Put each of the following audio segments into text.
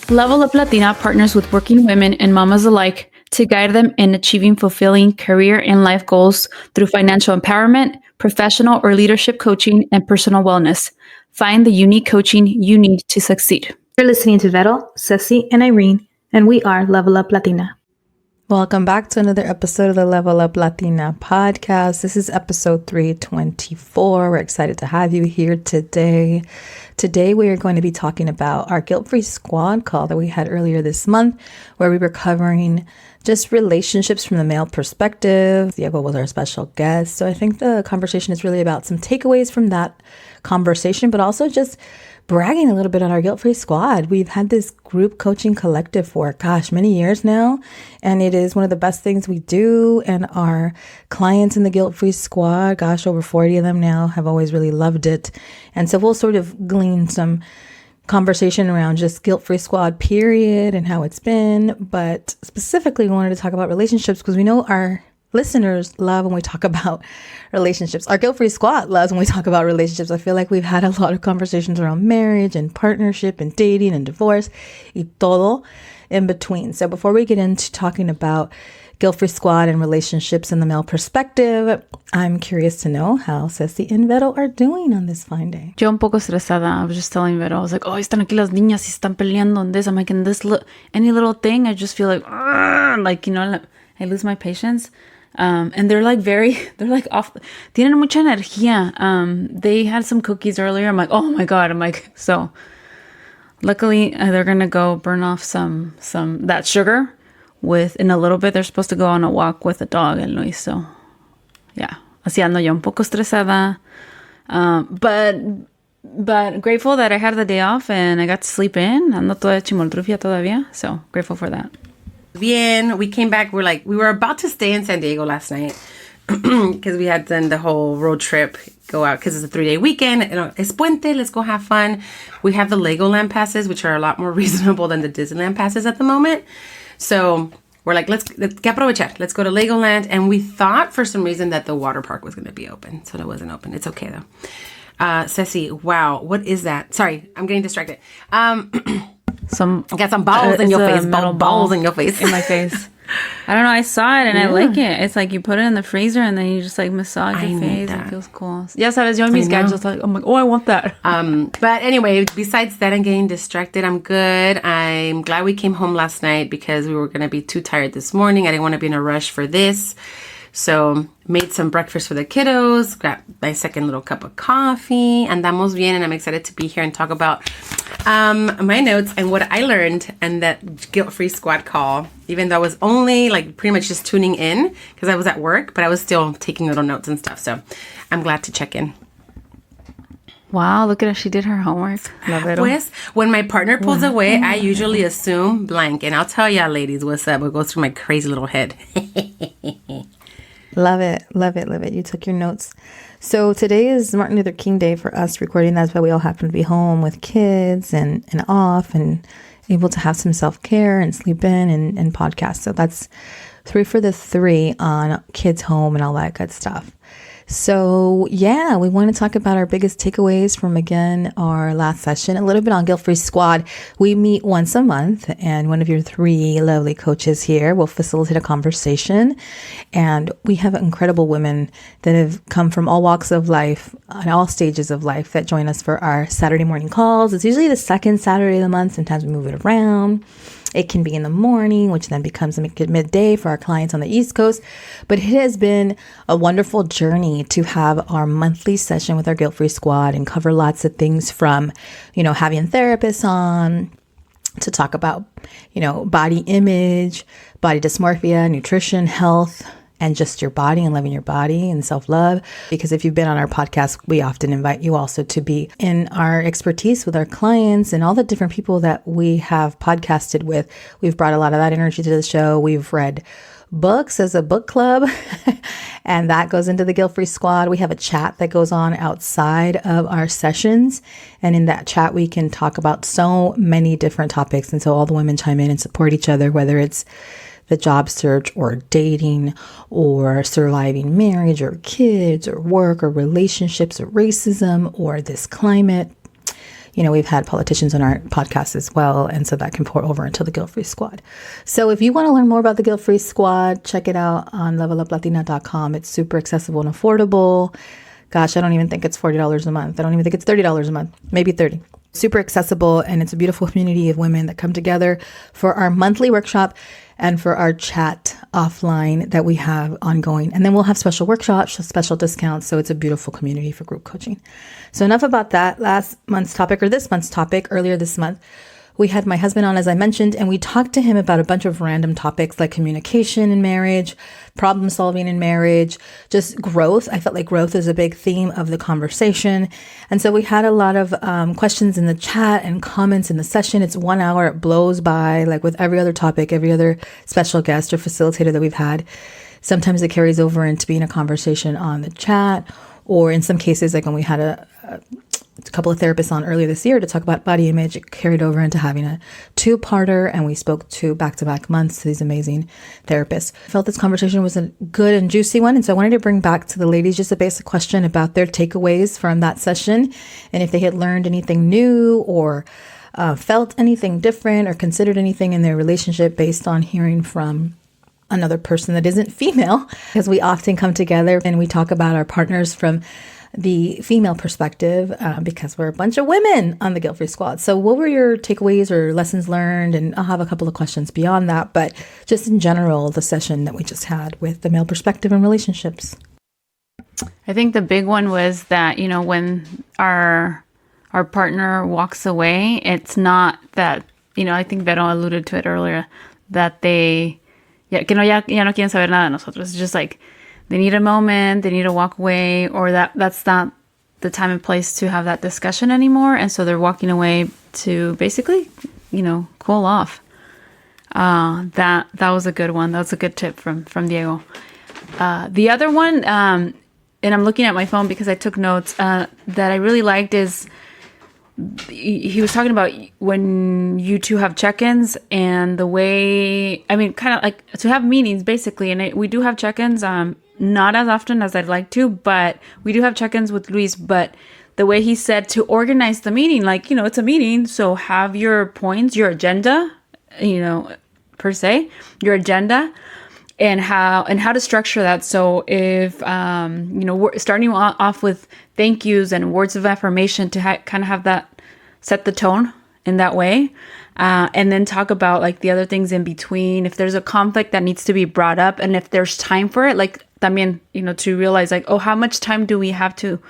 Level Up Latina partners with working women and mamas alike to guide them in achieving fulfilling career and life goals through financial empowerment, professional or leadership coaching, and personal wellness. Find the unique coaching you need to succeed. You're listening to Vero, Ceci, and Irene, and we are Level Up Latina. Welcome back to another episode of the Level Up Latina podcast. This is episode 324. We're excited to have you here today. Today, we are going to be talking about our guilt-free squad call that we had earlier this month, where we were covering just relationships from the male perspective. Diego was our special guest. So I think the conversation is really about some takeaways from that conversation, but also just bragging a little bit on our guilt-free squad. We've had this group coaching collective for, many years now, and it is one of the best things we do. And our clients in the guilt-free squad, over 40 of them now, have always really loved it. And so we'll sort of glean some conversation around just guilt-free squad period and how it's been. But specifically, we wanted to talk about relationships because we know our listeners love when we talk about relationships. Our guilt-free squad loves when we talk about relationships. I feel like we've had a lot of conversations around marriage and partnership and dating and divorce y todo in between. So before we get into talking about guilt-free squad and relationships in the male perspective, I'm curious to know how Ceci and Vero are doing on this fine day. Yo un poco estresada. I was just telling Vero, I was like, están aquí las niñas y están peleando on this. I'm like, in this any little thing, I just feel like, I lose my patience. And they're like off, tienen mucha energía. They had some cookies earlier. I'm like, oh my God. So luckily they're going to go burn off some that sugar in a little bit. They're supposed to go on a walk with a dog and Luis. So yeah, así ando yo un poco estresada. But grateful that I had the day off and I got to sleep in. Ando toda chimoldrufia todavía. So grateful for that. Bien, we came back. We were about to stay in San Diego last night because we had done the whole road trip, go out because it's a 3-day weekend. Es puente, let's go have fun. We have the Legoland passes, which are a lot more reasonable than the Disneyland passes at the moment. So we're like, let's que aprovechar. Let's go to Legoland. And we thought for some reason that the water park was going to be open. So it wasn't open. It's okay though. Ceci, wow, what is that? Sorry, I'm getting distracted. I got some balls in your face. Balls in your face. In my face. I don't know. I saw it and I like it. It's like you put it in the freezer and then you just like massage your face. It feels cool. Ya sabes, yo en mis gadgets, I'm like, I want that. But anyway, besides that and getting distracted, I'm good. I'm glad we came home last night because we were going to be too tired this morning. I didn't want to be in a rush for this. So made some breakfast for the kiddos, got my second little cup of coffee, andamos bien, and I'm excited to be here and talk about my notes and what I learned and that guilt-free squad call, even though I was only pretty much just tuning in because I was at work, but I was still taking little notes and stuff. So I'm glad to check in. Wow, look at her. She did her homework. Pues, when my partner pulls away, I usually assume blank. And I'll tell y'all ladies what's up. What goes through my crazy little head. Love it. Love it. Love it. You took your notes. So today is Martin Luther King Day for us recording. That's why we all happen to be home with kids and off and able to have some self-care and sleep in and podcast. So that's 3 for the 3 on kids home and all that good stuff. So yeah, we want to talk about our biggest takeaways from, again, our last session, a little bit on Guilt-Free Squad. We meet once a month and one of your 3 lovely coaches here will facilitate a conversation. And we have incredible women that have come from all walks of life and all stages of life that join us for our Saturday morning calls. It's usually the second Saturday of the month. Sometimes we move it around. It can be in the morning, which then becomes midday for our clients on the East Coast. But it has been a wonderful journey to have our monthly session with our Guilt-Free Squad and cover lots of things from, having therapists on to talk about, body image, body dysmorphia, nutrition, health, and just your body and loving your body and self-love. Because if you've been on our podcast, we often invite you also to be in our expertise with our clients and all the different people that we have podcasted with. We've brought a lot of that energy to the show. We've read books as a book club, and that goes into the Guilt-Free Squad. We have a chat that goes on outside of our sessions. And in that chat, we can talk about so many different topics. And so all the women chime in and support each other, whether it's the job search or dating or surviving marriage or kids or work or relationships or racism or this climate. we've had politicians on our podcast as well. And so that can pour over into the Guilt Free Squad. So if you want to learn more about the Guilt Free Squad, check it out on leveluplatina.com. It's super accessible and affordable. Gosh, I don't even think it's $40 a month. I don't even think it's $30 a month, maybe 30. Super accessible, and it's a beautiful community of women that come together for our monthly workshop and for our chat offline that we have ongoing. And then we'll have special workshops, special discounts. So it's a beautiful community for group coaching. So enough about that. This month's topic, earlier this month, we had my husband on, as I mentioned, and we talked to him about a bunch of random topics like communication in marriage, problem solving in marriage, just growth. I felt like growth is a big theme of the conversation. And so we had a lot of questions in the chat and comments in the session. It's 1 hour. It blows by, like with every other topic, every other special guest or facilitator that we've had. Sometimes it carries over into being a conversation on the chat, or in some cases, like when we had a couple of therapists on earlier this year to talk about body image, it carried over into having a 2-parter, and we spoke to back-to-back months to these amazing therapists. I felt this conversation was a good and juicy one, and so I wanted to bring back to the ladies just a basic question about their takeaways from that session, and if they had learned anything new or felt anything different or considered anything in their relationship based on hearing from another person that isn't female, because we often come together and we talk about our partners from the female perspective because we're a bunch of women on the Guilt Free Squad. So what were your takeaways or lessons learned? And I'll have a couple of questions beyond that, but just in general, the session that we just had with the male perspective in relationships. I think the big one was that, when our partner walks away, it's not that, I think Vero alluded to it earlier, that they, ya no quieren saber nada de nosotros. It's just like, they need a moment, they need to walk away, or that's not the time and place to have that discussion anymore. And so they're walking away to basically, cool off. That was a good one. That was a good tip from Diego. The other one, and I'm looking at my phone because I took notes, that I really liked is he was talking about when you two have check-ins and the way, kind of like to have meetings basically. And we do have check-ins, not as often as I'd like to, but we do have check-ins with Luis. But the way he said to organize the meeting, like, it's a meeting, so have your points, your agenda, per se, your agenda, and how to structure that. So if, we're starting off with thank yous and words of affirmation to kind of have that, set the tone in that way. And then talk about like the other things in between. If there's a conflict that needs to be brought up and if there's time for it, like también, to realize like, how much time do we have to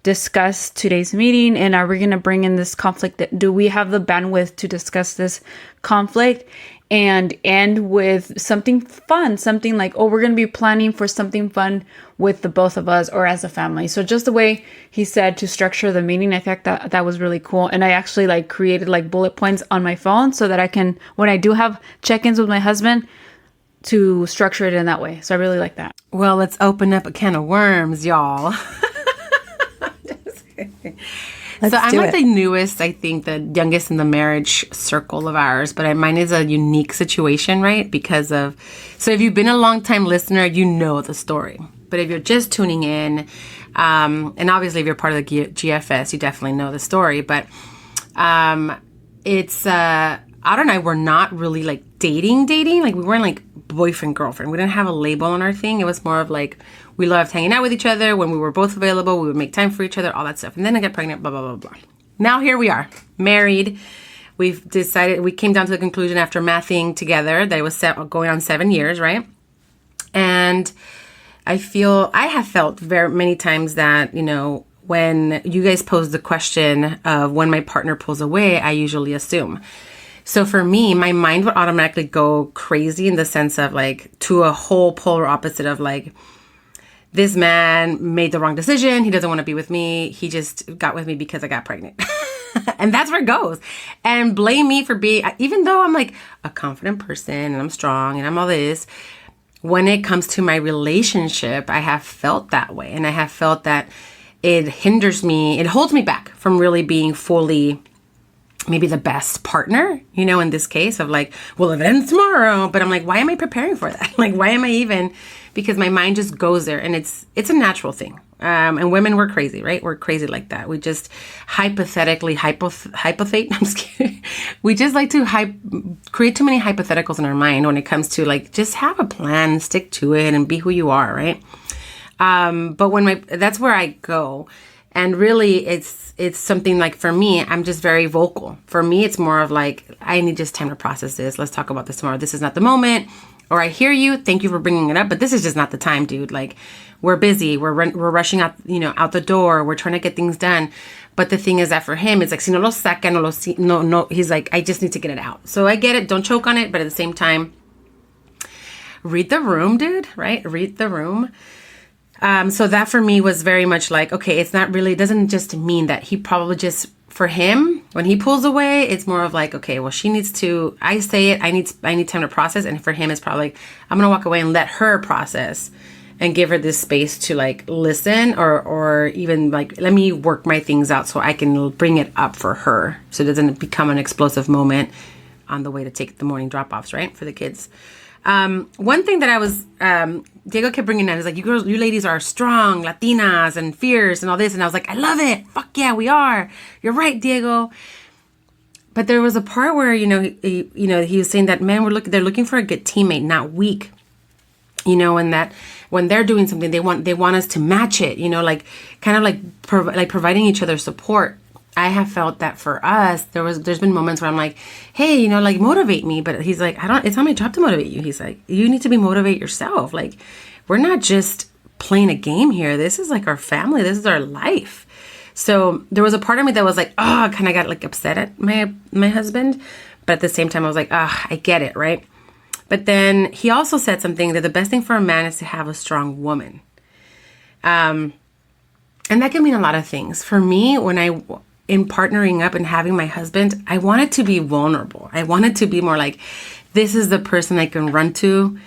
discuss today's meeting? And are we going to bring in this conflict? Do we have the bandwidth to discuss this conflict and end with something fun, something like, we're going to be planning for something fun with the both of us or as a family. So just the way he said to structure the meeting, I think that was really cool. And I actually like created like bullet points on my phone so that I can, when I do have check-ins with my husband, to structure it in that way. So I really like that. Well, let's open up a can of worms, y'all. So I'm like the newest, I think, the youngest in the marriage circle of ours, but mine is a unique situation, right? Because so if you've been a long-time listener, you know the story. But if you're just tuning in, and obviously if you're part of the GFS, you definitely know the story. But it's, Otto and I were not really like dating. Like we weren't like boyfriend, girlfriend. We didn't have a label on our thing. It was more of like, we loved hanging out with each other. When we were both available, we would make time for each other, all that stuff. And then I got pregnant, blah, blah, blah, blah. Now here we are, married. We came down to the conclusion after mathing together that it was going on 7 years, right? And I have felt very many times that, when you guys pose the question of when my partner pulls away, I usually assume. So for me, my mind would automatically go crazy in the sense of like to a whole polar opposite of like, this man made the wrong decision. He doesn't want to be with me. He just got with me because I got pregnant. And that's where it goes. And blame me for being, even though I'm like a confident person and I'm strong and I'm all this, when it comes to my relationship, I have felt that way. And I have felt that it hinders me, it holds me back from really being fully maybe the best partner, in this case of like, well, it ends tomorrow. But I'm like, why am I preparing for that? Like, why am I even? Because my mind just goes there, and it's a natural thing. And women, we're crazy, right? We're crazy like that. We just hypothetically hypothete. I'm just kidding. We just like to create too many hypotheticals in our mind when it comes to like, just have a plan, stick to it, and be who you are, right? But that's where I go. And really, it's something like, for me, I'm just very vocal. For me, it's more of like, I need just time to process this. Let's talk about this tomorrow. This is not the moment. Or I hear you. Thank you for bringing it up. But this is just not the time, dude. Like, we're busy. We're rushing out, out the door. We're trying to get things done. But the thing is that for him, it's like, si no lo saca, no. He's like, I just need to get it out. So I get it. Don't choke on it. But at the same time, read the room, dude, right? Read the room. So that for me was very much like, okay, it doesn't just mean that he probably just, for him, when he pulls away, it's more of like, okay, well, I say it, I need time to process. And for him, it's probably like, I'm going to walk away and let her process and give her this space to like listen or even like, let me work my things out so I can bring it up for her. So it doesn't become an explosive moment on the way to take the morning drop-offs, right? For the kids. One thing that I was, Diego kept bringing up is like, you ladies are strong, Latinas and fierce and all this. And I was like, I love it. Fuck yeah, we are. You're right, Diego. But there was a part where, he was saying that men they're looking for a good teammate, not weak, and that when they're doing something, they want us to match it, like kind of like providing each other support. I have felt that for us, there's been moments where I'm like, hey, like motivate me. But he's like, it's not my job to motivate you. He's like, you need to motivate yourself. Like, we're not just playing a game here. This is like our family. This is our life. So there was a part of me that was like, oh, kind of got like upset at my husband. But at the same time, I was like, I get it. Right. But then he also said something that the best thing for a man is to have a strong woman. And that can mean a lot of things. For me, in partnering up and having my husband, I wanted to be vulnerable. I wanted to be more like, this is the person I can run to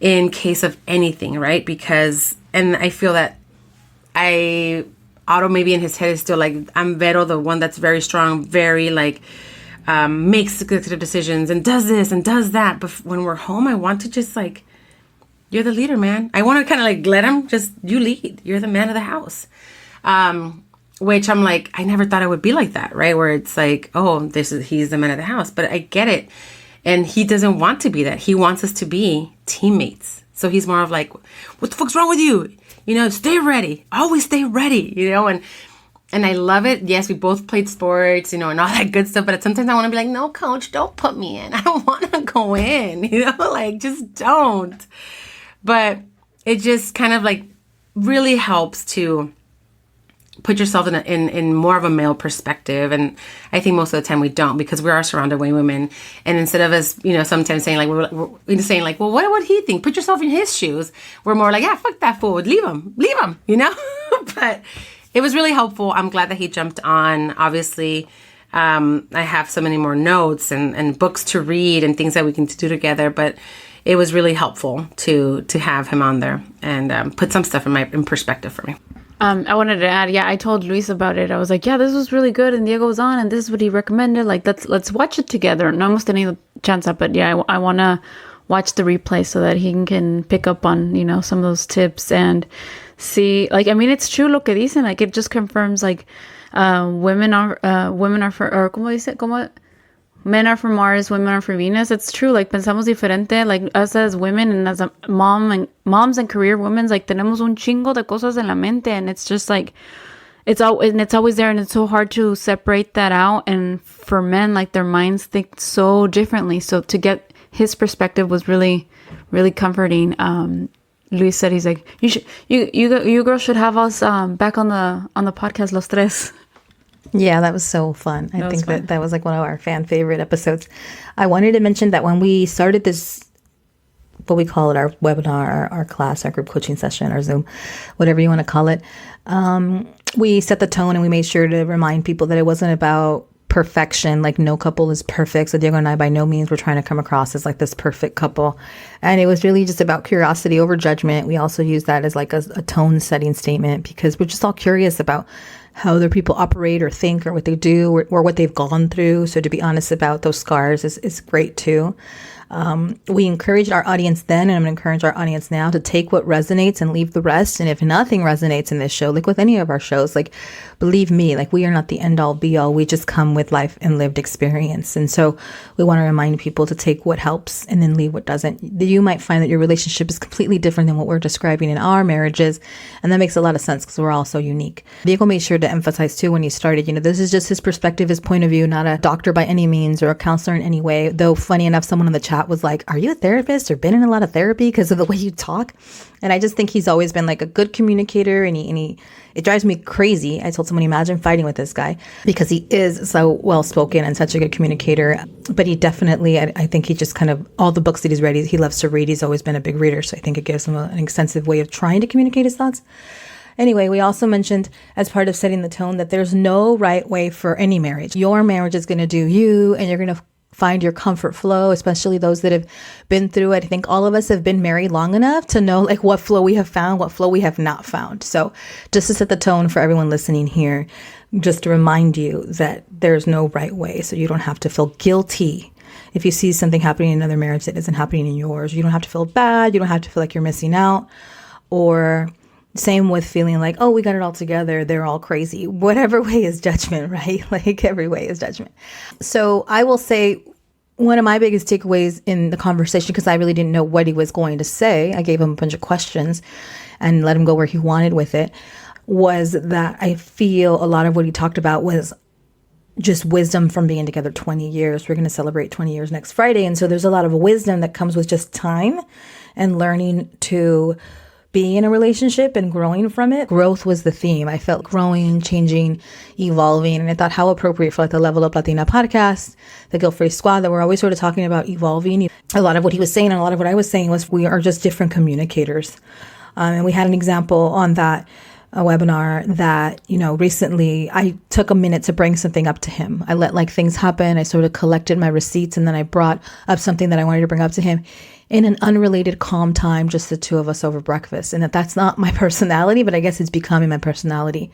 in case of anything, right? And I feel that Otto maybe in his head is still like, I'm Vero, the one that's very strong, very like, makes executive decisions and does this and does that. But when we're home, I want to just like, you're the leader, man. I want to kind of like let him you lead. You're the man of the house. Which I'm like, I never thought I would be like that, right? Where it's like, oh, he's the man of the house. But I get it. And he doesn't want to be that. He wants us to be teammates. So he's more of like, what the fuck's wrong with you? Stay ready. Always stay ready, And I love it. Yes, we both played sports, and all that good stuff. But sometimes I want to be like, no, coach, don't put me in. I don't want to go in, like, just don't. But it just kind of like really helps to put yourself in more of a male perspective. And I think most of the time we don't, because we are surrounded by women. And instead of us, sometimes saying like, we're saying like, well, what would he think? Put yourself in his shoes. We're more like, yeah, fuck that fool. Leave him, but it was really helpful. I'm glad that he jumped on. Obviously, I have so many more notes and books to read and things that we can do together, but it was really helpful to have him on there and put some stuff in perspective for me. I wanted to add, I told Luis about it. I was like, this was really good, and Diego was on, and this is what he recommended. Like, let's watch it together. No hemos tenido chance, but I want to watch the replay so that he can pick up on, some of those tips and see. Like, I mean, it's true lo que dicen. Like, it just confirms like women are for, or como dice, como men are for Mars, women are for Venus. It's true. Like, pensamos diferente. Like, us as women and as moms and career women, like, tenemos un chingo de cosas en la mente, and it's just like, it's always there, and it's so hard to separate that out. And for men, like, their minds think so differently. So to get his perspective was really, really comforting. Luis said, he's like, you girls should have us back on the podcast, los tres. Yeah, that was so fun. I think that was like one of our fan favorite episodes. I wanted to mention that when we started this, what we call it, our webinar, our class, our group coaching session, our Zoom, whatever you want to call it, we set the tone and we made sure to remind people that it wasn't about perfection. Like, no couple is perfect. So Diego and I by no means were trying to come across as like this perfect couple. And it was really just about curiosity over judgment. We also use that as like a tone setting statement, because we're just all curious about how other people operate or think or what they do or what they've gone through. So to be honest about those scars is great too. We encouraged our audience then, and I'm going to encourage our audience now to take what resonates and leave the rest. And if nothing resonates in this show, like with any of our shows, like believe me, like we are not the end all be all. We just come with life and lived experience. And so we want to remind people to take what helps and then leave what doesn't. You might find that your relationship is completely different than what we're describing in our marriages. And that makes a lot of sense because we're all so unique. Diego made sure to emphasize too when he started, this is just his perspective, his point of view, not a doctor by any means or a counselor in any way. Though funny enough, someone in the chat was like, are you a therapist or been in a lot of therapy because of the way you talk? And I just think he's always been like a good communicator, and it drives me crazy. I told someone, imagine fighting with this guy because he is so well spoken and such a good communicator. But he definitely, I think he just kind of, all the books that he's read, he loves to read. He's always been a big reader. So I think it gives him an extensive way of trying to communicate his thoughts. Anyway, we also mentioned as part of setting the tone that there's no right way for any marriage. Your marriage is going to do you, and you're going to find your comfort flow, especially those that have been through it. I think all of us have been married long enough to know like what flow we have found, what flow we have not found. So just to set the tone for everyone listening here, just to remind you that there's no right way. So you don't have to feel guilty if you see something happening in another marriage that isn't happening in yours. You don't have to feel bad. You don't have to feel like you're missing out. Or same with feeling like, oh, we got it all together. They're all crazy. Whatever way is judgment, right? Like every way is judgment. So I will say one of my biggest takeaways in the conversation, because I really didn't know what he was going to say, I gave him a bunch of questions and let him go where he wanted with it, was that I feel a lot of what he talked about was just wisdom from being together 20 years. We're going to celebrate 20 years next Friday. And so there's a lot of wisdom that comes with just time and learning to be in a relationship and growing from it. Growth was the theme. I felt growing, changing, evolving. And I thought how appropriate for like the Level Up Latina podcast, the Guilt Free Squad, that we're always sort of talking about evolving. A lot of what he was saying and a lot of what I was saying was we are just different communicators. And we had an example on that webinar that, recently I took a minute to bring something up to him. I let like things happen. I sort of collected my receipts and then I brought up something that I wanted to bring up to him in an unrelated, calm time, just the two of us over breakfast. And that's not my personality, but I guess it's becoming my personality.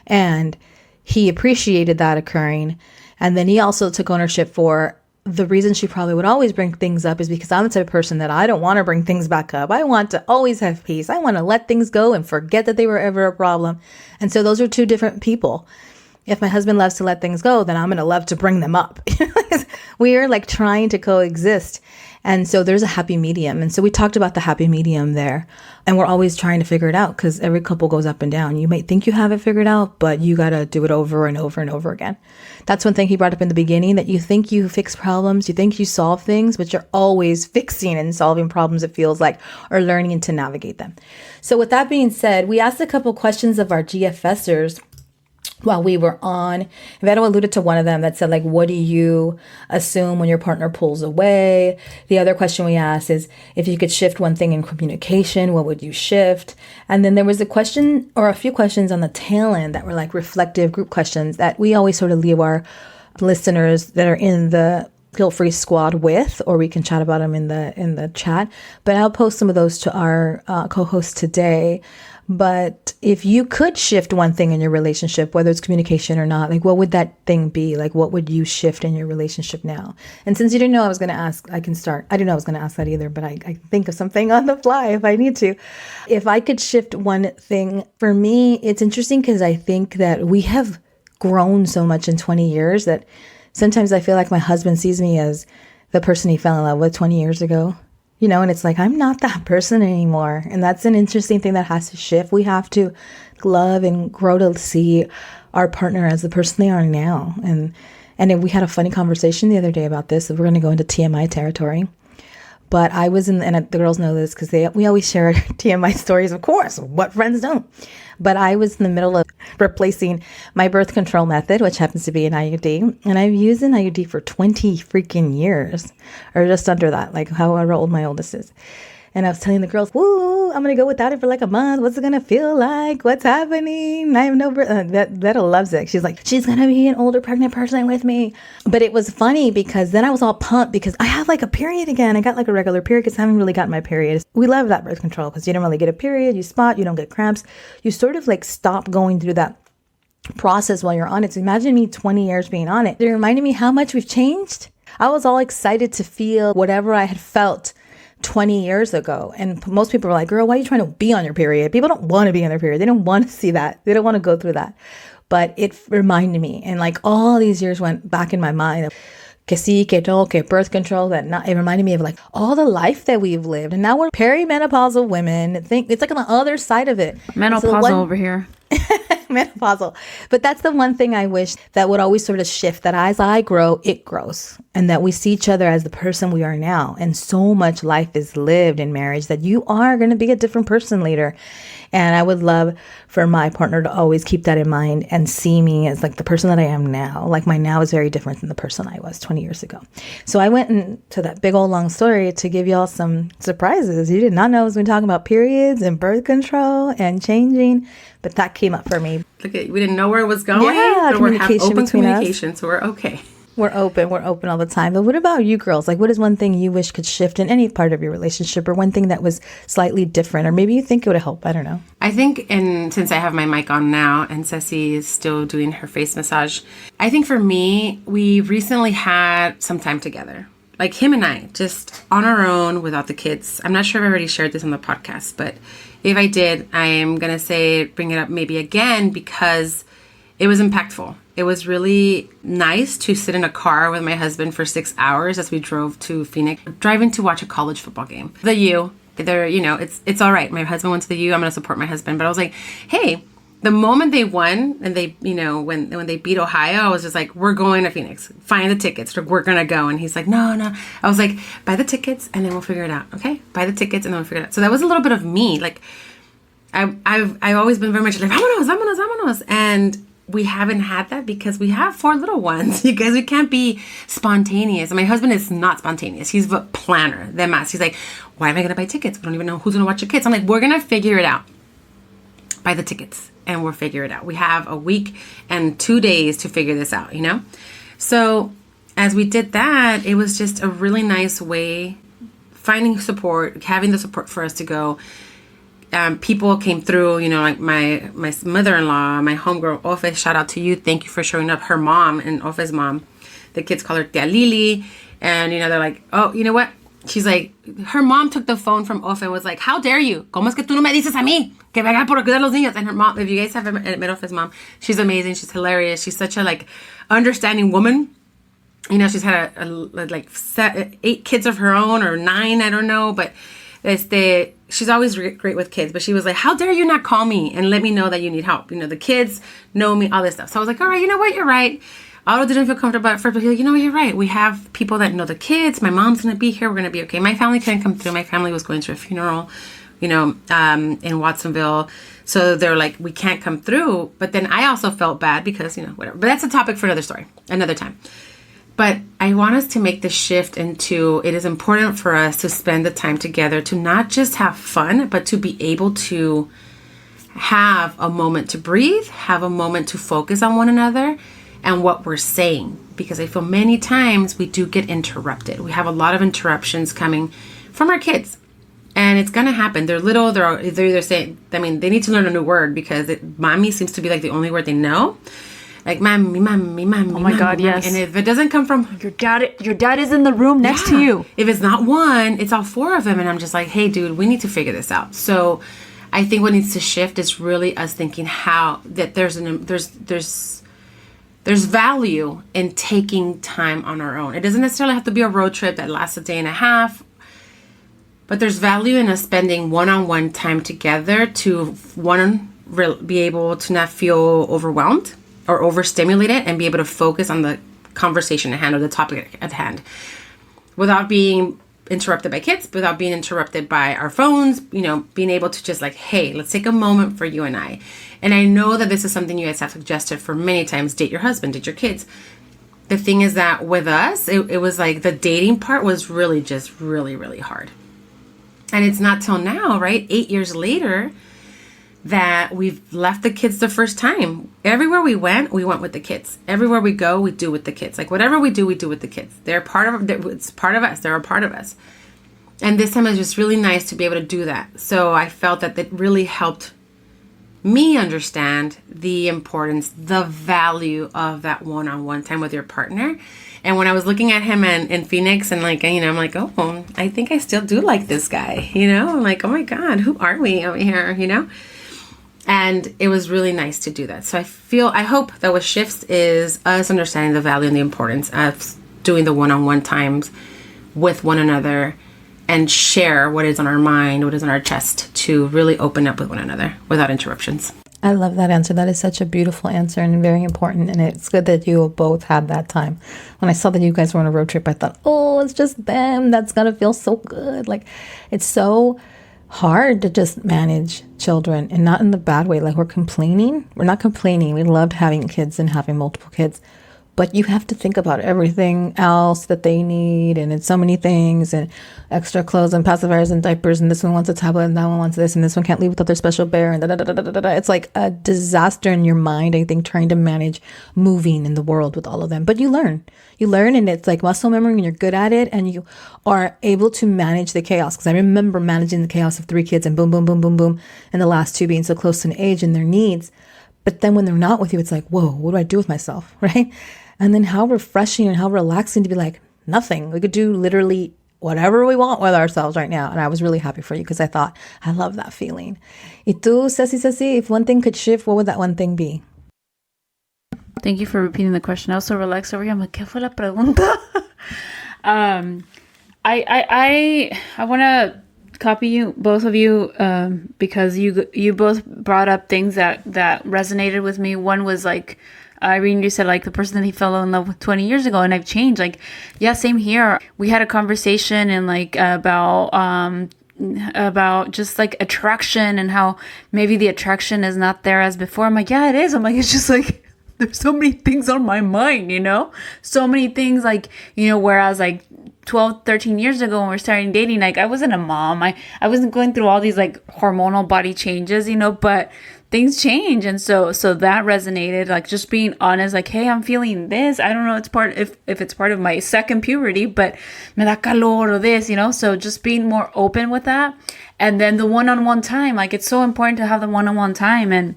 And he appreciated that occurring. And then he also took ownership for the reason she probably would always bring things up is because I'm the type of person that I don't want to bring things back up. I want to always have peace. I want to let things go and forget that they were ever a problem. And so those are two different people. If my husband loves to let things go, then I'm going to love to bring them up. We are like trying to coexist. And so there's a happy medium. And so we talked about the happy medium there. And we're always trying to figure it out because every couple goes up and down. You might think you have it figured out, but you got to do it over and over and over again. That's one thing he brought up in the beginning, that you think you fix problems, you think you solve things, but you're always fixing and solving problems, it feels like, or learning to navigate them. So with that being said, we asked a couple questions of our GFSers while we were on. Vero alluded to one of them that said, like, what do you assume when your partner pulls away? The other question we asked is, if you could shift one thing in communication, what would you shift? And then there was a question or a few questions on the tail end that were like reflective group questions that we always sort of leave our listeners that are in the Guilt Free Squad with, or we can chat about them in the chat. But I'll post some of those to our co-host today. But if you could shift one thing in your relationship, whether it's communication or not, like what would that thing be? Like what would you shift in your relationship now? And since you didn't know I was going to ask, I can start. I didn't know I was going to ask that either, but I think of something on the fly if I need to. If I could shift one thing, for me, it's interesting because I think that we have grown so much in 20 years that sometimes I feel like my husband sees me as the person he fell in love with 20 years ago. And it's like, I'm not that person anymore. And that's an interesting thing that has to shift. We have to love and grow to see our partner as the person they are now. And we had a funny conversation the other day about this. We're going to go into TMI territory. But I was and the girls know this because we always share TMI stories, of course. What friends don't? But I was in the middle of replacing my birth control method, which happens to be an IUD. And I've used an IUD for 20 freaking years, or just under that, like however old my oldest is. And I was telling the girls, woo, I'm going to go without it for like a month. What's it going to feel like? What's happening? I have no birth. Veta loves it. She's like, she's going to be an older pregnant person with me. But it was funny because then I was all pumped because I have like a period again. I got like a regular period because I haven't really gotten my period. We love that birth control because you don't really get a period. You spot, you don't get cramps. You sort of like stop going through that process while you're on it. So imagine me 20 years being on it. It reminded me how much we've changed. I was all excited to feel whatever I had felt 20 years ago. And most people were like, girl, why are you trying to be on your period? People don't want to be on their period. They don't want to see that. They don't want to go through that. But it reminded me, and like all these years went back in my mind of que sí, que no, que birth control, that not, it reminded me of like all the life that we've lived. And now we're perimenopausal women. Think it's like on the other side of it. Menopausal over here. Menopausal. But that's the one thing I wish that would always sort of shift, that as I grow, it grows, and that we see each other as the person we are now. And so much life is lived in marriage that you are going to be a different person later. And I would love for my partner to always keep that in mind and see me as like the person that I am now. Like my now is very different than the person I was 20 years ago. So I went into that big old long story to give y'all some surprises. You did not know I was going to talk about periods and birth control and changing, but that came up for me. Look at, we didn't know where it was going. Yeah, but we have communication open between us. communication, so we're okay. We're open all the time. But what about you girls? Like, what is one thing you wish could shift in any part of your relationship, or one thing that was slightly different, or maybe you think it would help? I don't know. I think, and since I have my mic on now and Ceci is still doing her face massage, I think for me, we recently had some time together. Like him and I, just on our own without the kids. I'm not sure if I already shared this on the podcast, but if I did, I am going to bring it up maybe again because it was impactful. It was really nice to sit in a car with my husband for 6 hours as we drove to Phoenix, driving to watch a college football game. The U, it's all right. My husband went to the U. I'm going to support my husband. But I was like, hey, the moment they won and they, when they beat Ohio, I was just like, we're going to Phoenix. Find the tickets. We're going to go. And he's like, no. I was like, buy the tickets and then we'll figure it out. Okay? Buy the tickets and then we'll figure it out. So that was a little bit of me. Like, I've always been very much like, vámonos. And we haven't had that because we have 4 little ones. You guys, we can't be spontaneous. And my husband is not spontaneous. He's a planner. He's like, why am I going to buy tickets? We don't even know who's going to watch the kids. I'm like, we're going to figure it out. Buy the tickets and we'll figure it out. We have a week and 2 days to figure this out, So as we did that, it was just a really nice way, finding support, having the support for us to go. People came through, like my mother-in-law, my homegirl, Ofe, shout out to you. Thank you for showing up. Her mom and Ofe's mom, the kids call her Tia Lili. And, they're like, oh, you know what? She's like, her mom took the phone from Ofe and was like, how dare you? ¿Cómo es que tú no me dices a mí? Que venga por cuidar los niños. And her mom, if you guys have met Ofe's mom, she's amazing. She's hilarious. She's such a, understanding woman. She's had 8 kids of her own, or 9, I don't know. But she's always great with kids, but she was like, how dare you not call me and let me know that you need help? The kids know me, all this stuff. So I was like, all right, you know what? You're right. Otto didn't feel comfortable at first, but he's like, you know what? You're right. We have people that know the kids. My mom's going to be here. We're going to be okay. My family couldn't come through. My family was going to a funeral, in Watsonville. So they're like, we can't come through. But then I also felt bad because, whatever. But that's a topic for another story, another time. But I want us to make the shift into, it is important for us to spend the time together to not just have fun, but to be able to have a moment to breathe, have a moment to focus on one another and what we're saying. Because I feel many times we do get interrupted. We have a lot of interruptions coming from our kids. And it's going to happen. They're little, they're either saying, they need to learn a new word because mommy seems to be like the only word they know. Like, mommy. Oh my God, yes. And if it doesn't come from your dad is in the room next to you. If it's not one, it's all 4 of them. And I'm just like, hey, dude, we need to figure this out. So I think what needs to shift is really us thinking how that there's value in taking time on our own. It doesn't necessarily have to be a road trip that lasts a day and a half, but there's value in us spending one-on-one time together to be able to not feel overwhelmed or overstimulated and be able to focus on the conversation at hand or the topic at hand without being interrupted by kids, without being interrupted by our phones, being able to just like, hey, let's take a moment for you and I. And I know that this is something you guys have suggested for many times, date your husband, date your kids. The thing is that with us, it was like the dating part was really just really, really hard. And it's not till now, right? 8 years later, that we've left the kids the first time. Everywhere we went with the kids. Everywhere we go, we do with the kids. Like whatever we do with the kids. It's part of us. They're a part of us. And this time it was just really nice to be able to do that. So I felt that it really helped me understand the importance, the value of that one-on-one time with your partner. And when I was looking at him in Phoenix and like, you know, I'm like, oh, I think I still do like this guy, you know? I'm like, oh my God, who are we over here, you know? And it was really nice to do that. So I hope that what shifts is us understanding the value and the importance of doing the one-on-one times with one another and share what is on our mind, what is on our chest, to really open up with one another without interruptions. I love that answer. That is such a beautiful answer and very important. And it's good that you both had that time. When I saw that you guys were on a road trip, I thought, oh, it's just them. That's going to feel so good. Like, it's so hard to just manage children, and not in the bad way. Like, we're complaining. We're not complaining. We loved having kids and having multiple kids. But you have to think about everything else that they need, and it's so many things, and extra clothes and pacifiers and diapers, and this one wants a tablet and that one wants this, and this one can't leave without their special bear, and da da da da da da. It's like a disaster in your mind, I think, trying to manage moving in the world with all of them. But you learn, and it's like muscle memory, and you're good at it, and you are able to manage the chaos. Because I remember managing the chaos of 3 kids and boom, boom, boom, boom, boom, and the last 2 being so close in age and their needs. But then when they're not with you, it's like, whoa, what do I do with myself, right? And then how refreshing and how relaxing to be like, nothing. We could do literally whatever we want with ourselves right now. And I was really happy for you because I thought, I love that feeling. Y tú, Ceci, if one thing could shift, what would that one thing be? Thank you for repeating the question. I was so relaxed over here. I'm like, ¿qué fue la pregunta? I want to copy you, both of you, because you both brought up things that resonated with me. One was like, Irene, you said like the person that he fell in love with 20 years ago, and I've changed. Like, yeah, same here. We had a conversation and like about just like attraction and how maybe the attraction is not there as before. I'm like, yeah, it is. I'm like, it's just like there's so many things on my mind, you know, so many things, like, you know, whereas like 12, 13 years ago when we were starting dating, like I wasn't a mom. I wasn't going through all these like hormonal body changes, you know, but things change. And so that resonated, like just being honest, like, hey, I'm feeling this. I don't know if it's part of my second puberty, but me da calor or this, you know, so just being more open with that. And then the one-on-one time, like it's so important to have the one-on-one time. And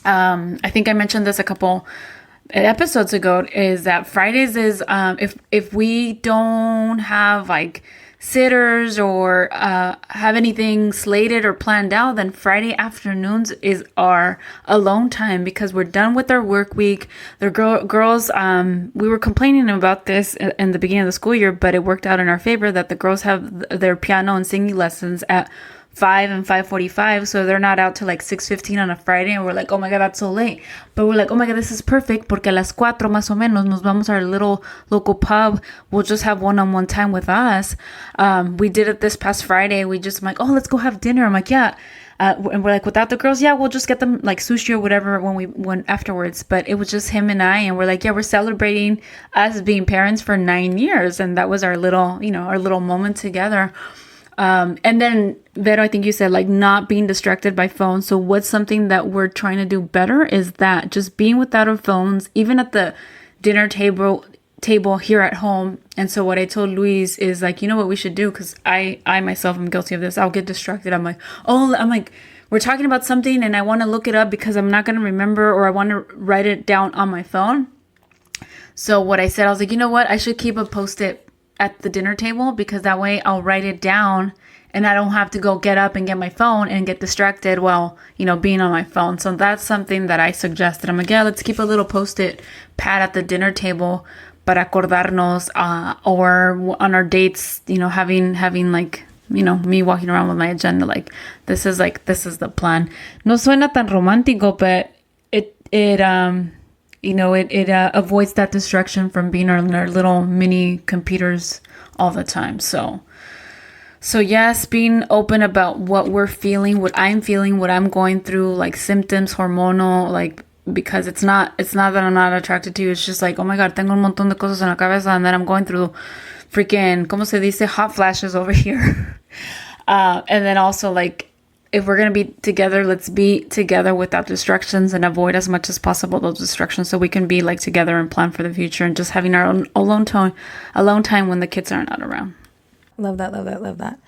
I think I mentioned this a couple episodes ago, is that Fridays is if we don't have like sitters or have anything slated or planned out, then Friday afternoons is our alone time, because we're done with our work week. The girls, we were complaining about this in the beginning of the school year, but it worked out in our favor that the girls have their piano and singing lessons at 5 and 5:45, so they're not out till like 6:15 on a Friday, and we're like, oh my god, that's so late. But we're like, oh my god, this is perfect, porque a las 4 más o menos nos vamos a our little local pub. We'll just have one-on-one time with us. We did it this past Friday. We just, I'm like, oh, let's go have dinner. I'm like, yeah. And we're like, without the girls, yeah, we'll just get them like sushi or whatever when we went afterwards. But it was just him and I, and we're like, yeah, we're celebrating us being parents for 9 years, and that was our little, you know, our little moment together. And then, Vero, I think you said like not being distracted by phones. So what's something that we're trying to do better is that just being without our phones, even at the dinner table here at home. And so what I told Luis is like, you know what we should do? Because I myself am guilty of this. I'll get distracted. I'm like, we're talking about something and I want to look it up because I'm not going to remember, or I want to write it down on my phone. So what I said, I was like, you know what? I should keep a Post-it at the dinner table, because that way I'll write it down and I don't have to go get up and get my phone and get distracted while, you know, being on my phone. So that's something that I suggested. I'm like, yeah, let's keep a little Post-it pad at the dinner table para acordarnos, or on our dates, you know, having like, you know, me walking around with my agenda, like this is the plan. No suena tan romántico, but it you know, it avoids that distraction from being on our little mini computers all the time. So yes, being open about what we're feeling, what I'm feeling, what I'm going through, like symptoms, hormonal, like, because it's not that I'm not attracted to you. It's just like, oh my God, tengo un montón de cosas en la cabeza, and then I'm going through freaking, ¿cómo se dice? Hot flashes over here. And then also like, if we're going to be together, let's be together without distractions and avoid as much as possible those distractions, so we can be like together and plan for the future, and just having our own alone time when the kids are not around. Love that.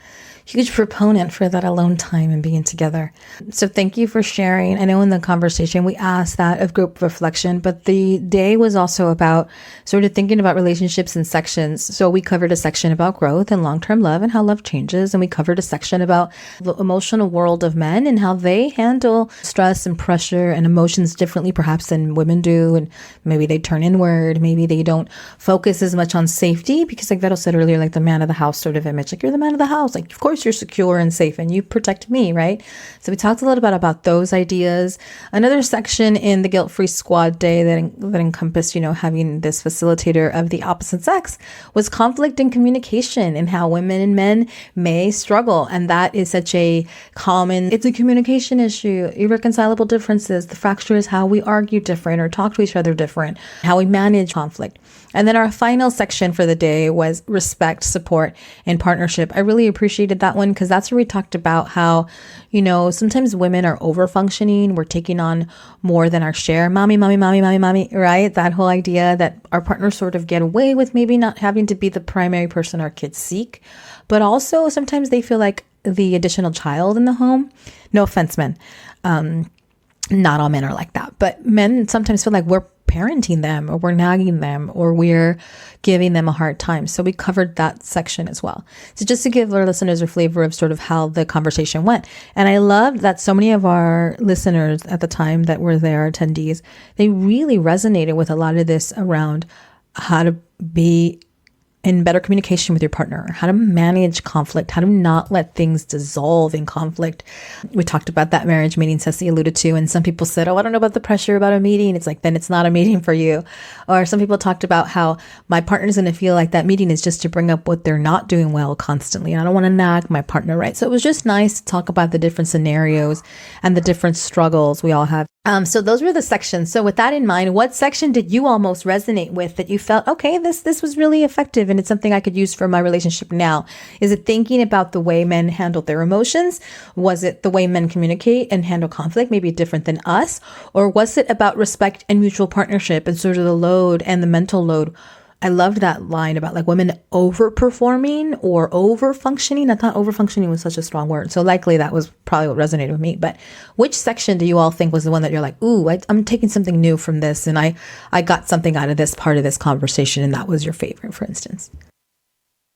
huge proponent for that alone time and being together. So thank you for sharing. I know in the conversation we asked that of group reflection, but the day was also about sort of thinking about relationships in sections. So we covered a section about growth and long-term love and how love changes. And we covered a section about the emotional world of men and how they handle stress and pressure and emotions differently perhaps than women do. And maybe they turn inward. Maybe they don't focus as much on safety because like Vero said earlier, like the man of the house sort of image, like you're the man of the house. Like, of course you're secure and safe and you protect me, right? So we talked a little bit about those ideas. Another section in the Guilt-Free Squad Day that encompassed, having this facilitator of the opposite sex was conflict and communication and how women and men may struggle. And that is such a common, it's a communication issue, irreconcilable differences. The fracture is how we argue different or talk to each other different, how we manage conflict. And then our final section for the day was respect, support, and partnership. I really appreciated that one because that's where we talked about how, sometimes women are over functioning. We're taking on more than our share. Mommy, mommy, mommy, mommy, mommy, right? That whole idea that our partners sort of get away with maybe not having to be the primary person our kids seek. But also sometimes they feel like the additional child in the home. No offense, men. Not all men are like that. But men sometimes feel like we're parenting them or we're nagging them or we're giving them a hard time. So we covered that section as well. So just to give our listeners a flavor of sort of how the conversation went. And I loved that so many of our listeners at the time that were there, attendees, they really resonated with a lot of this around how to be in better communication with your partner, how to manage conflict, how to not let things dissolve in conflict. We talked about that marriage meeting Ceci alluded to, and some people said, oh, I don't know about the pressure about a meeting. It's like, then it's not a meeting for you. Or some people talked about how my partner's going to feel like that meeting is just to bring up what they're not doing well constantly. And I don't want to nag my partner, right? So it was just nice to talk about the different scenarios and the different struggles we all have. So those were the sections. So with that in mind, what section did you all most resonate with that you felt, okay, this was really effective and it's something I could use for my relationship now? Is it thinking about the way men handle their emotions? Was it the way men communicate and handle conflict, maybe different than us? Or was it about respect and mutual partnership and sort of the load and the mental load? I loved that line about like women overperforming or overfunctioning. I thought overfunctioning was such a strong word. So likely that was probably what resonated with me. But which section do you all think was the one that you're like, ooh, I'm taking something new from this and I got something out of this part of this conversation and that was your favorite, for instance?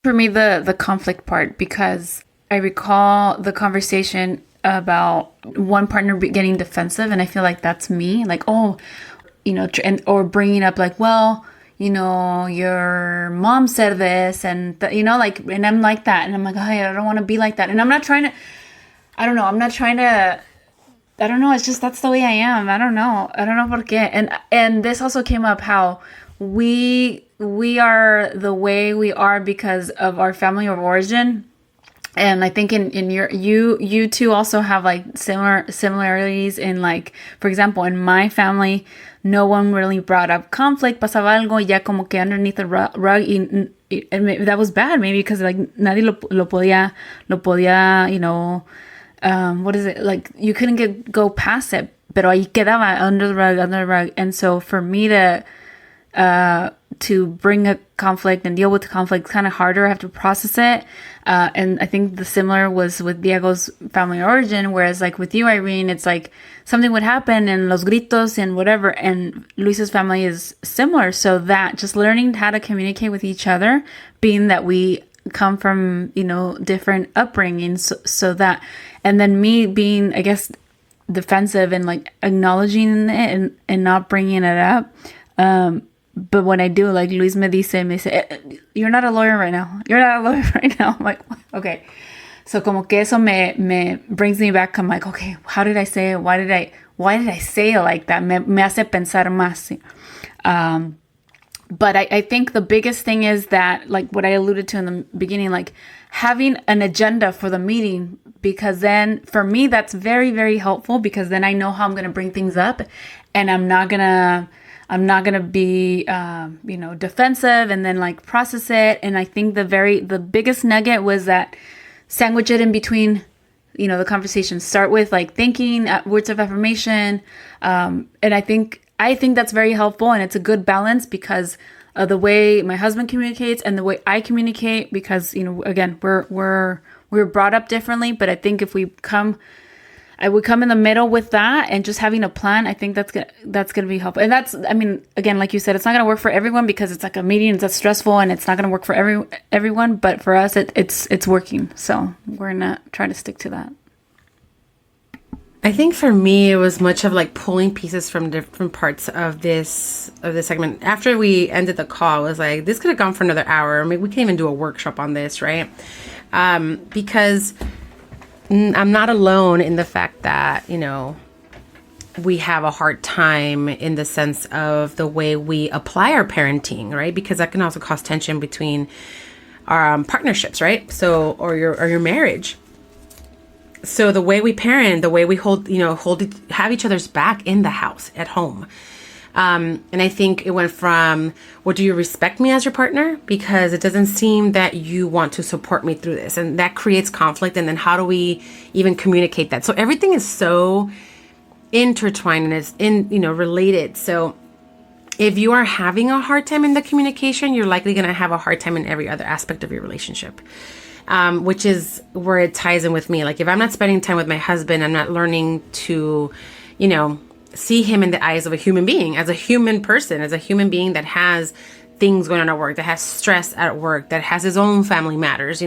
For me, the conflict part, because I recall the conversation about one partner getting defensive. And I feel like that's me, like, oh, or bringing up like, well, your mom said this and, and I'm like that. And I'm like, oh, I don't want to be like that. And I'm not trying to, I don't know. It's just, that's the way I am. I don't know por qué. And this also came up how we are the way we are because of our family of origin. And I think in you two also have like similarities in like, for example, in my family, no one really brought up conflict, pasaba algo ya como que underneath the rug, and that was bad maybe because like nadie lo podía, what is it? Like you couldn't go past it, pero ahí quedaba under the rug. And so for me to bring a conflict and deal with the conflict, kind of harder. I have to process it. And I think the similar was with Diego's family origin, whereas like with you, Irene, it's like something would happen and los gritos and whatever. And Luis's family is similar. So that just learning how to communicate with each other, being that we come from, different upbringings. So that, and then me being, I guess, defensive and like acknowledging it and not bringing it up. But when I do, like Luis me dice, you're not a lawyer right now. I'm like, okay. So como que eso me brings me back. I'm like, okay, how did I say it? Why did I say it like that? Me hace pensar más. But I think the biggest thing is that, like what I alluded to in the beginning, like having an agenda for the meeting, because then for me, that's very, very helpful because then I know how I'm going to bring things up and I'm not going to be, defensive and then like process it. And I think the biggest nugget was that sandwich it in between, the conversation. Start with like thinking words of affirmation. And I think that's very helpful and it's a good balance because of the way my husband communicates and the way I communicate because, again, we're we were brought up differently. But I think if I would come in the middle with that and just having a plan. I think that's gonna be helpful. And that's, I mean, again, like you said, it's not gonna work for everyone because it's like a meeting that's stressful and it's not gonna work for everyone. But for us, it's working. So we're gonna try to stick to that. I think for me, it was much of like pulling pieces from different parts of this segment. After we ended the call, it was like, this could have gone for another hour. I mean, we can't even do a workshop on this, right? Because I'm not alone in the fact that, we have a hard time in the sense of the way we apply our parenting, right? Because that can also cause tension between our partnerships, right? So, or your marriage. So the way we parent, the way we have each other's back in the house, at home. And I think it went from, well, do you respect me as your partner? Because it doesn't seem that you want to support me through this. And that creates conflict. And then how do we even communicate that? So everything is so intertwined and it's related. So if you are having a hard time in the communication, you're likely going to have a hard time in every other aspect of your relationship. Which is where it ties in with me. Like if I'm not spending time with my husband, I'm not learning to, see him in the eyes of a human being, as a human person, as a human being that has things going on at work, that has stress at work, that has his own family matters,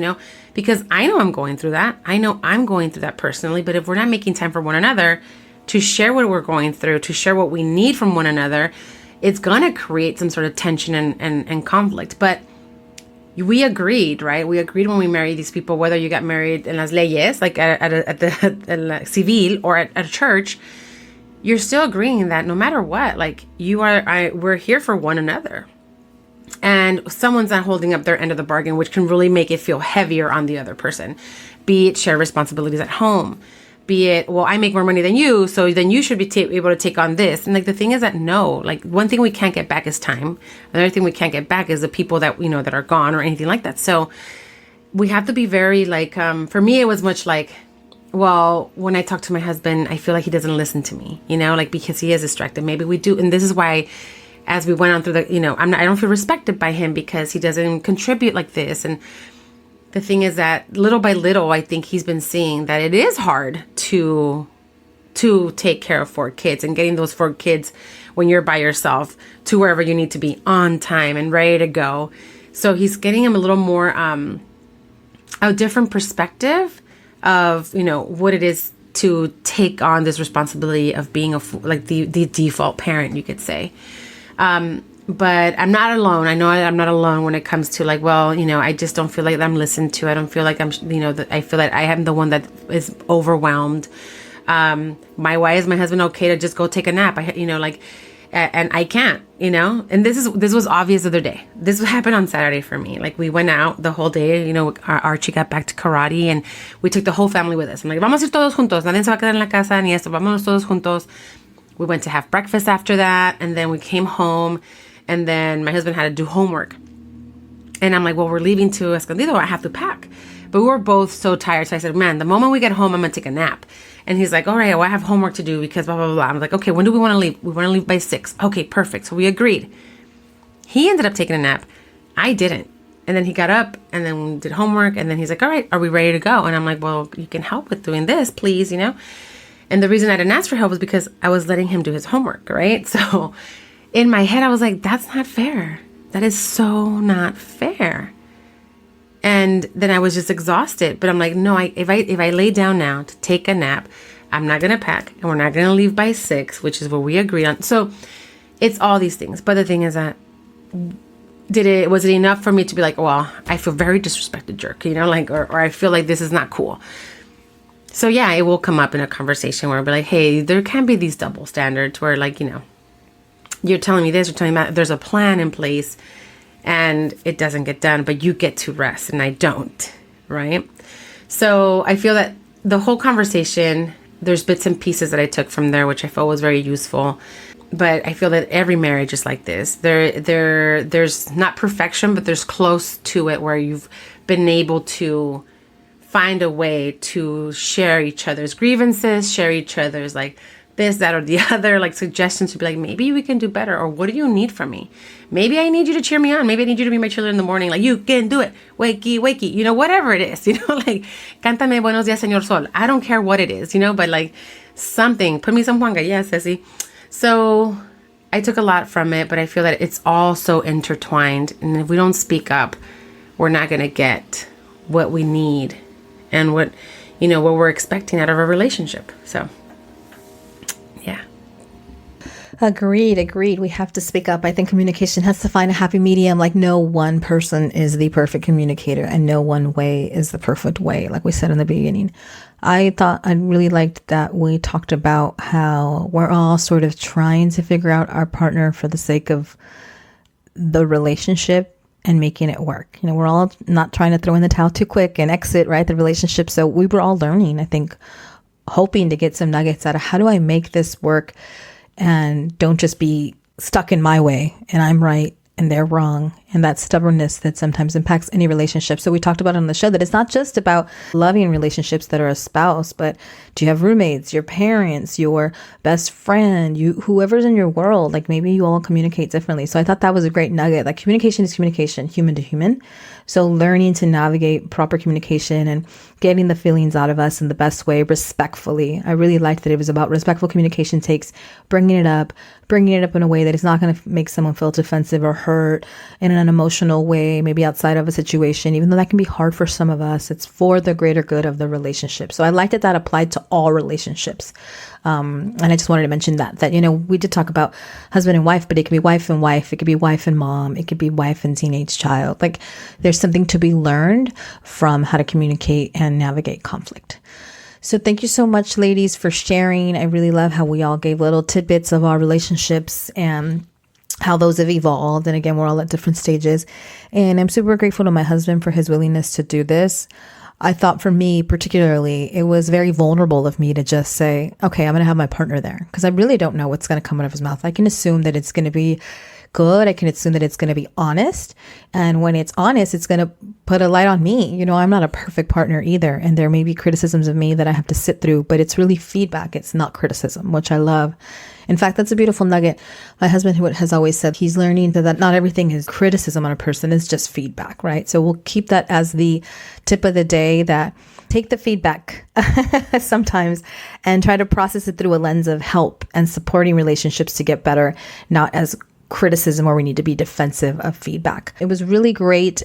because I know I'm going through that. I know I'm going through that personally, but if we're not making time for one another to share what we're going through, to share what we need from one another, it's going to create some sort of tension and conflict. But we agreed, right? We agreed when we married these people, whether you got married in las leyes, like at the civil or at a church, you're still agreeing that no matter what, like we're here for one another. And someone's not holding up their end of the bargain, which can really make it feel heavier on the other person. Be it share responsibilities at home. Be it, well, I make more money than you, so then you should be able to take on this. And like the thing is that no, like one thing we can't get back is time. Another thing we can't get back is the people that that are gone or anything like that. So we have to be very like, for me, it was much like, well, when I talk to my husband, I feel like he doesn't listen to me, like because he is distracted. Maybe we do, and this is why, as we went on through the, I don't feel respected by him because he doesn't contribute like this. And the thing is that little by little, I think he's been seeing that it is hard to take care of 4 kids and getting those 4 kids when you're by yourself to wherever you need to be on time and ready to go. So he's getting him a little more, a different perspective of, what it is to take on this responsibility of being the default parent, you could say. But I'm not alone. I know I'm not alone when it comes to like, well, I just don't feel like I'm listened to. I don't feel like I feel like I am the one that is overwhelmed. Why is my husband okay to just go take a nap? And I can't, and this was obvious the other day. This happened on Saturday for me. Like we went out the whole day, Archie got back to karate and we took the whole family with us. I'm like, vamos a ir todos juntos. Nadie se va a quedar en la casa ni esto. Vámonos todos juntos. We went to have breakfast after that. And then we came home and then my husband had to do homework. And I'm like, well, we're leaving to Escondido. I have to pack. But we were both so tired. So I said, man, the moment we get home, I'm going to take a nap. And he's like, all right, well, I have homework to do because blah, blah, blah. I'm like, okay, when do we want to leave? We want to leave by 6. Okay, perfect. So we agreed. He ended up taking a nap. I didn't. And then he got up and then we did homework. And then he's like, all right, are we ready to go? And I'm like, well, you can help with doing this, please, And the reason I didn't ask for help was because I was letting him do his homework, right? So in my head, I was like, that's not fair. That is so not fair. And then I was just exhausted. But I'm like, no, if I lay down now to take a nap, I'm not going to pack and we're not going to leave by 6, which is what we agreed on. So it's all these things. But the thing is that was it enough for me to be like, well, I feel very disrespected, jerk, or I feel like this is not cool. So yeah, it will come up in a conversation where I'll be like, hey, there can be these double standards where like, you're telling me this, you're telling me that, there's a plan in place and it doesn't get done, but you get to rest and I don't, right? So I feel that the whole conversation, there's bits and pieces that I took from there, which I felt was very useful. But I feel that every marriage is like this. There's not perfection, but there's close to it where you've been able to find a way to share each other's grievances, share each other's like this, that, or the other, like suggestions to be like, maybe we can do better, or what do you need from me? Maybe I need you to cheer me on. Maybe I need you to be my cheerleader in the morning. Like, you can do it. Wakey, wakey. You know, whatever it is, like, cántame buenos días, señor sol. I don't care what it is, but like something. Put me some Juanga. Yes, Ceci. So I took a lot from it, but I feel that it's all so intertwined. And if we don't speak up, we're not going to get what we need and what we're expecting out of a relationship. So, yeah. Agreed. We have to speak up. I think communication has to find a happy medium. Like, no one person is the perfect communicator and no one way is the perfect way, like we said in the beginning. I really liked that we talked about how we're all sort of trying to figure out our partner for the sake of the relationship and making it work. We're all not trying to throw in the towel too quick and exit, right, the relationship. So we were all learning, I think, hoping to get some nuggets out of how do I make this work and don't just be stuck in my way and I'm right and they're wrong, and that stubbornness that sometimes impacts any relationship. So we talked about on the show that it's not just about loving relationships that are a spouse, but do you have roommates, your parents, your best friend, whoever's in your world, like maybe you all communicate differently. So I thought that was a great nugget. Like, communication is communication, human to human. So learning to navigate proper communication and getting the feelings out of us in the best way, respectfully. I really liked that it was about respectful communication takes bringing it up in a way that is not going to make someone feel defensive or hurt in an emotional way, maybe outside of a situation, even though that can be hard for some of us. It's for the greater good of the relationship. So I liked that applied to all relationships. And I just wanted to mention that, we did talk about husband and wife, but it could be wife and wife. It could be wife and mom. It could be wife and teenage child. Like, there's something to be learned from how to communicate and navigate conflict. So thank you so much, ladies, for sharing. I really love how we all gave little tidbits of our relationships and how those have evolved. And again, we're all at different stages. And I'm super grateful to my husband for his willingness to do this. I thought for me particularly, it was very vulnerable of me to just say, okay, I'm going to have my partner there, because I really don't know what's going to come out of his mouth. I can assume that it's going to be good. I can assume that it's going to be honest. And when it's honest, it's going to put a light on me. I'm not a perfect partner either. And there may be criticisms of me that I have to sit through, but it's really feedback. It's not criticism, which I love. In fact, that's a beautiful nugget. My husband has always said he's learning that not everything is criticism on a person. It's just feedback, right? So we'll keep that as the tip of the day, that take the feedback sometimes and try to process it through a lens of help and supporting relationships to get better, not as criticism where we need to be defensive of feedback. It was really great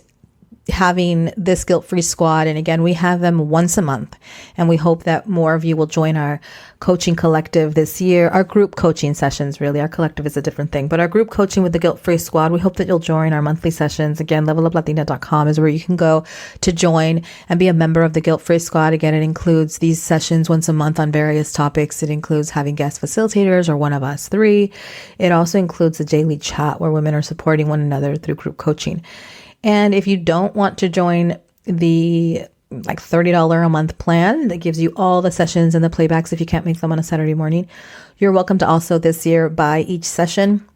having this guilt-free squad. And again, we have them once a month, and we hope that more of you will join our coaching collective this year. Our group coaching sessions, really. Our collective is a different thing, but our group coaching with the guilt-free squad, we hope that you'll join our monthly sessions. Again, leveluplatina.com is where you can go to join and be a member of the guilt-free squad. Again, it includes these sessions once a month on various topics. It includes having guest facilitators or one of us three. It also includes a daily chat where women are supporting one another through group coaching. And if you don't want to join the $30 a month plan that gives you all the sessions and the playbacks if you can't make them on a Saturday morning, you're welcome to also this year buy each session.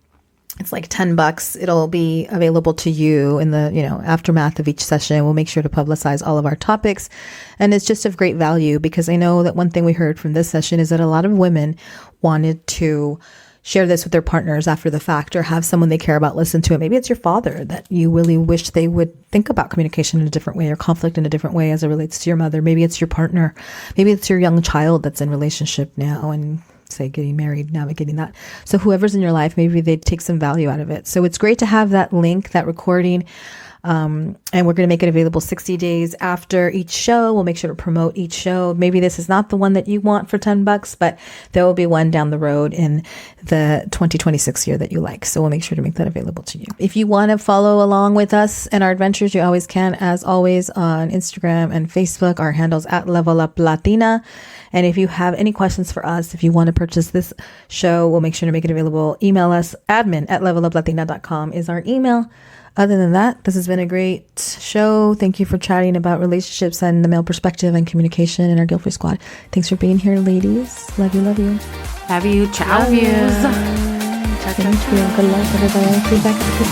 It's like $10. It'll be available to you in the, aftermath of each session. We'll make sure to publicize all of our topics. And it's just of great value, because I know that one thing we heard from this session is that a lot of women wanted to share this with their partners after the fact, or have someone they care about listen to it. Maybe it's your father that you really wish they would think about communication in a different way, or conflict in a different way as it relates to your mother. Maybe it's your partner. Maybe it's your young child that's in relationship now and say getting married, navigating that. So whoever's in your life, maybe they'd take some value out of it. So it's great to have that link, that recording. And we're going to make it available 60 days after each show. We'll make sure to promote each show. Maybe this is not the one that you want for $10, but there will be one down the road in the 2026 year that you like. So we'll make sure to make that available to you. If you want to follow along with us and our adventures, you always can, as always, on Instagram and Facebook. Our handle's at Level Up Latina. And if you have any questions for us, if you want to purchase this show, we'll make sure to make it available. Email us. admin@leveluplatina.com is our email. Other than that, this has been a great show. Thank you for chatting about relationships and the male perspective and communication in our Guilt-Free Squad. Thanks for being here, ladies. Love you, love you. Love you. Ciao. Thank you. Good luck, everybody. Be back at the